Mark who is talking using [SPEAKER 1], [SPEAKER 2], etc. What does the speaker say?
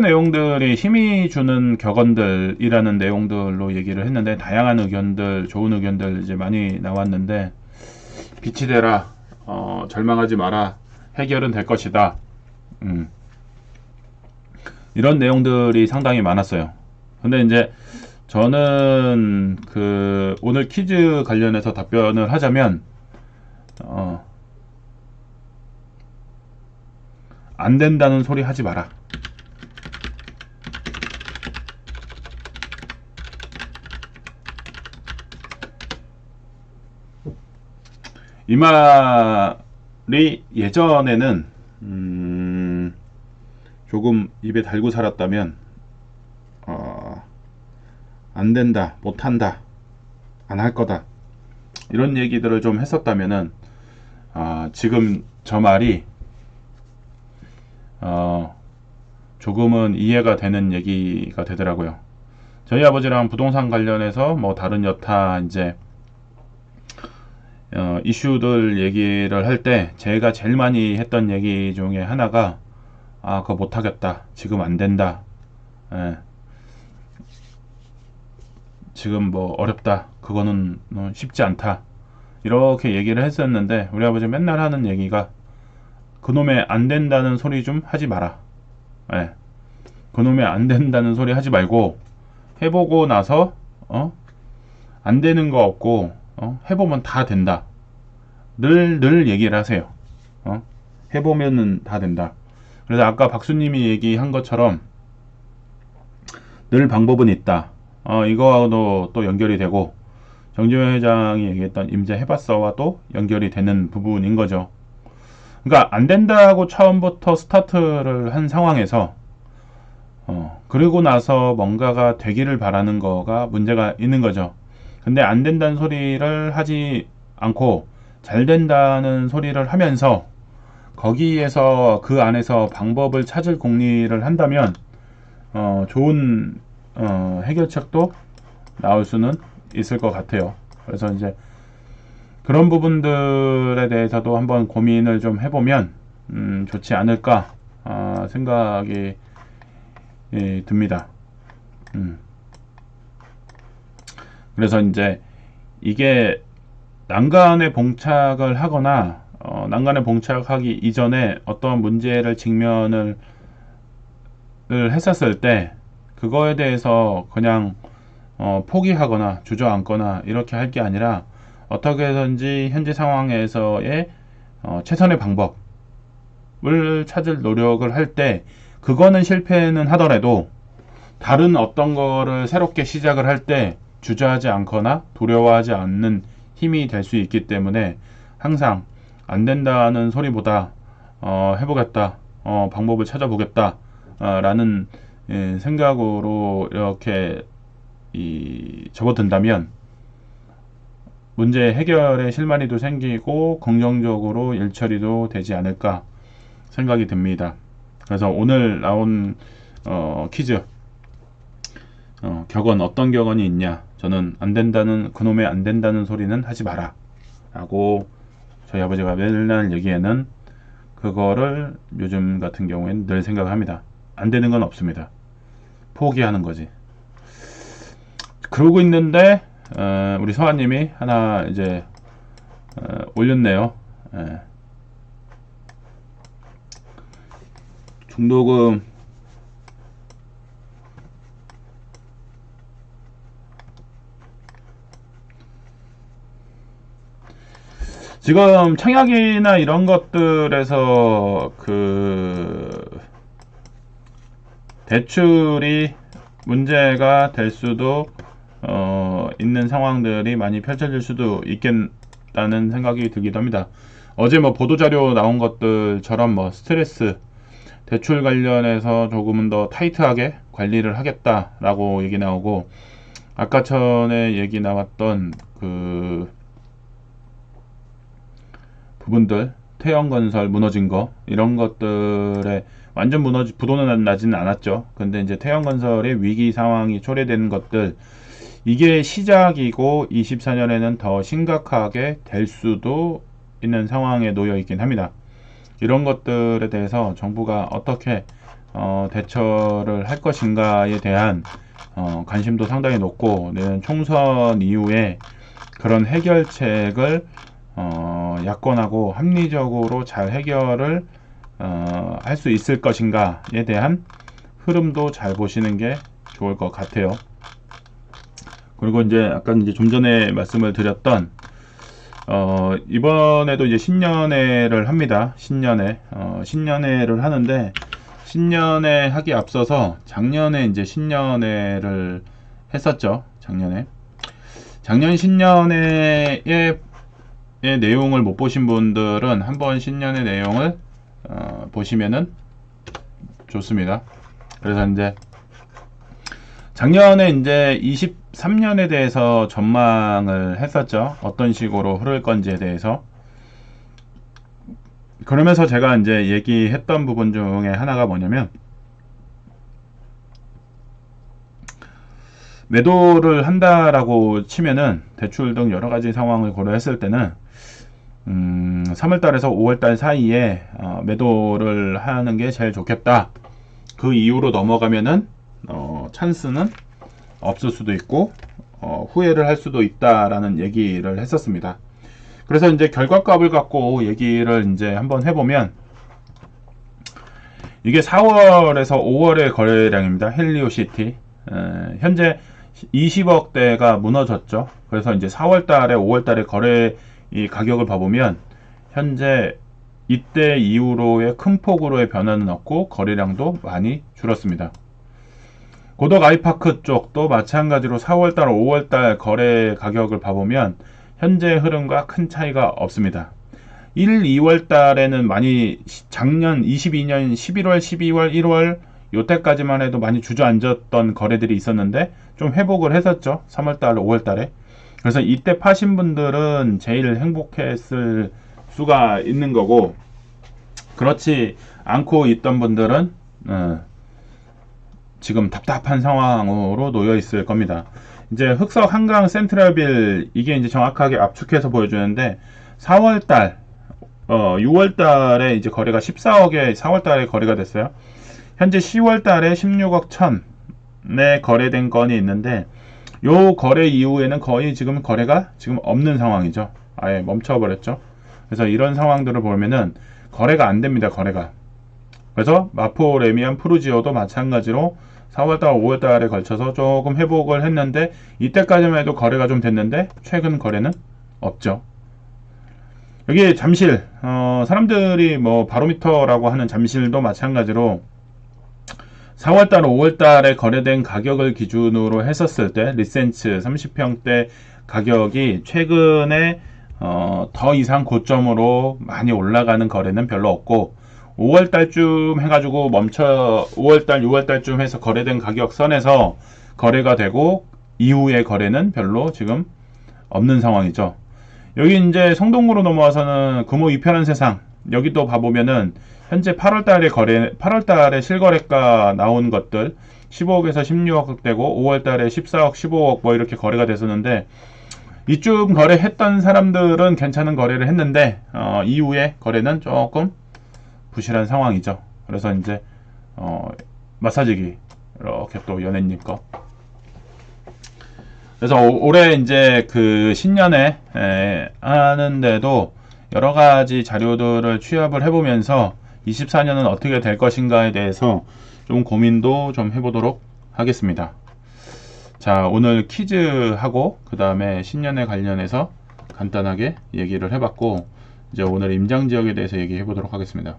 [SPEAKER 1] 내용들이 힘이 주는 격언들이라는 내용들로 얘기를 했는데, 다양한 의견들, 좋은 의견들 이제 많이 나왔는데, 빛이 되라, 절망하지 마라, 해결은 될 것이다. 음, 이런 내용들이 상당히 많았어요. 근데 이제 저는 그 오늘 퀴즈 관련해서 답변을 하자면, 안 된다는 소리 하지 마라. 이 말이 예전에는 조금 입에 달고 살았다면, 안 된다, 못 한다, 안 할 거다, 이런 얘기들을 좀 했었다면은, 지금 저 말이 조금은 이해가 되는 얘기가 되더라고요. 저희 아버지랑 부동산 관련해서 뭐 다른 여타 이제 이슈들 얘기를 할 때 제가 제일 많이 했던 얘기 중에 하나가, 그거 못하겠다, 지금 안 된다, 예, 지금 뭐 어렵다, 그거는 쉽지 않다, 이렇게 얘기를 했었는데, 우리 아버지 맨날 하는 얘기가, 그놈의 안 된다는 소리 좀 하지 마라. 예, 그놈의 안 된다는 소리 하지 말고 해보고 나서 안 되는 거 없고, 해보면 다 된다. 늘 얘기를 하세요. 해보면은 다 된다. 그래서 아까 박수님이 얘기한 것처럼 늘 방법은 있다. 이거와도 또 연결이 되고, 정지현 회장이 얘기했던 임자 해봤어와도 연결이 되는 부분인 거죠. 그러니까 안 된다고 처음부터 스타트를 한 상황에서 그리고 나서 뭔가가 되기를 바라는 거가 문제가 있는 거죠. 근데 안 된다는 소리를 하지 않고 잘 된다는 소리를 하면서 거기에서 그 안에서 방법을 찾을 공리를 한다면 좋은 해결책도 나올 수는 있을 것 같아요. 그래서 이제 그런 부분들에 대해서도 한번 고민을 좀 해보면 좋지 않을까 생각이 듭니다. 그래서 이제 이게 난간에 봉착을 하거나 난간에 봉착하기 이전에 어떤 문제를 직면을 했었을 때 그거에 대해서 그냥 포기하거나 주저앉거나 이렇게 할 게 아니라, 어떻게 해서든지 현재 상황에서의 최선의 방법을 찾을 노력을 할 때, 그거는 실패는 하더라도 다른 어떤 거를 새롭게 시작을 할 때 주저하지 않거나 두려워하지 않는 힘이 될 수 있기 때문에, 항상 안 된다는 소리보다 해보겠다, 방법을 찾아보겠다 라는 생각으로 이렇게 접어든다면 문제 해결에 실마리도 생기고 긍정적으로 일처리도 되지 않을까 생각이 듭니다. 그래서 오늘 나온 퀴즈, 격언, 어떤 격언이 있냐, 저는 안 된다는, 그놈의 안 된다는 소리는 하지 마라 라고 저희 아버지가 맨날 얘기에는, 그거를 요즘 같은 경우에는 늘 생각합니다. 안 되는 건 없습니다. 포기하는 거지. 그러고 있는데 우리 서아님이 하나 이제 올렸네요. 중도금 지금 청약이나 이런 것들에서 그 대출이 문제가 될 수도 있는 상황들이 많이 펼쳐질 수도 있겠다는 생각이 들기도 합니다. 어제 뭐 보도자료 나온 것들처럼 뭐 스트레스, 대출 관련해서 조금은 더 타이트하게 관리를 하겠다라고 얘기 나오고, 아까 전에 얘기 나왔던 그 부분들, 태형건설 무너진 거, 이런 것들에 완전 부도는 나지는 않았죠. 근데 이제 태형건설의 위기 상황이 초래되는 것들, 이게 시작이고 24년에는 더 심각하게 될 수도 있는 상황에 놓여 있긴 합니다. 이런 것들에 대해서 정부가 어떻게 대처를 할 것인가에 대한 관심도 상당히 높고, 내년 총선 이후에 그런 해결책을 야권하고 합리적으로 잘 해결을 할 수 있을 것인가에 대한 흐름도 잘 보시는 게 좋을 것 같아요. 그리고 이제 아까 이제 좀 전에 말씀을 드렸던 이번에도 이제 신년회를 합니다. 신년회를 하는데, 신년회 하기 앞서서 작년에 이제 신년회를 했었죠. 작년 신년회의 내용을 못 보신 분들은 한번 신년회 내용을 보시면은 좋습니다. 그래서 이제 작년에 이제 23년에 대해서 전망을 했었죠. 어떤 식으로 흐를 건지에 대해서. 그러면서 제가 이제 얘기했던 부분 중에 하나가 뭐냐면, 매도를 한다라고 치면은 대출 등 여러 가지 상황을 고려했을 때는 3월달에서 5월달 사이에 매도를 하는 게 제일 좋겠다. 그 이후로 넘어가면은 찬스는 없을 수도 있고 후회를 할 수도 있다라는 얘기를 했었습니다. 그래서 이제 결과값을 갖고 얘기를 이제 한번 해보면, 이게 4월에서 5월의 거래량입니다. 헬리오시티. 현재 20억대가 무너졌죠. 그래서 이제 4월달에 5월달에 거래 이 가격을 봐보면 현재 이때 이후로의 큰 폭으로의 변화는 없고 거래량도 많이 줄었습니다. 고덕 아이파크 쪽도 마찬가지로 4월달, 5월달 거래 가격을 봐보면 현재 흐름과 큰 차이가 없습니다. 1, 2월달에는 많이 작년 22년 11월, 12월, 1월 요때까지만 해도 많이 주저앉았던 거래들이 있었는데 좀 회복을 했었죠. 3월달, 5월달에. 그래서 이때 파신 분들은 제일 행복했을 수가 있는 거고, 그렇지 않고 있던 분들은 지금 답답한 상황으로 놓여 있을 겁니다. 이제 흑석 한강 센트럴빌, 이게 이제 정확하게 압축해서 보여주는데 4월달 6월달에 이제 거래가 14억에 4월달에 거래가 됐어요. 현재 10월달에 16억 1000에 거래된 건이 있는데, 요 거래 이후에는 거의 지금 거래가 지금 없는 상황이죠. 아예 멈춰버렸죠. 그래서 이런 상황들을 보면은 거래가 안 됩니다. 거래가. 그래서 마포, 레미안, 푸르지오도 마찬가지로 4월달, 5월달에 걸쳐서 조금 회복을 했는데, 이때까지만 해도 거래가 좀 됐는데 최근 거래는 없죠. 여기 잠실, 사람들이 뭐 바로미터라고 하는 잠실도 마찬가지로 4월달, 5월달에 거래된 가격을 기준으로 했었을 때 리센츠 30평대 가격이 최근에 더 이상 고점으로 많이 올라가는 거래는 별로 없고, 5월달쯤 해가지고 5월달, 6월달쯤 해서 거래된 가격 선에서 거래가 되고 이후의 거래는 별로 지금 없는 상황이죠. 여기 이제 성동구로 넘어와서는 금호 이편한 세상, 여기 또 봐보면은 현재 8월달에 실거래가 나온 것들 15억에서 16억 되고 5월달에 14억, 15억 뭐 이렇게 거래가 됐었는데, 이쯤 거래했던 사람들은 괜찮은 거래를 했는데 이후에 거래는 조금 부실한 상황이죠. 그래서 이제 마사지기 이렇게 또 연예님 거. 그래서 올해 이제 그 신년에 하는데도 여러 가지 자료들을 취합을 해보면서 24년은 어떻게 될 것인가에 대해서 좀 고민도 좀 해보도록 하겠습니다. 자, 오늘 퀴즈하고 그 다음에 신년에 관련해서 간단하게 얘기를 해봤고, 이제 오늘 임장 지역에 대해서 얘기해 보도록 하겠습니다.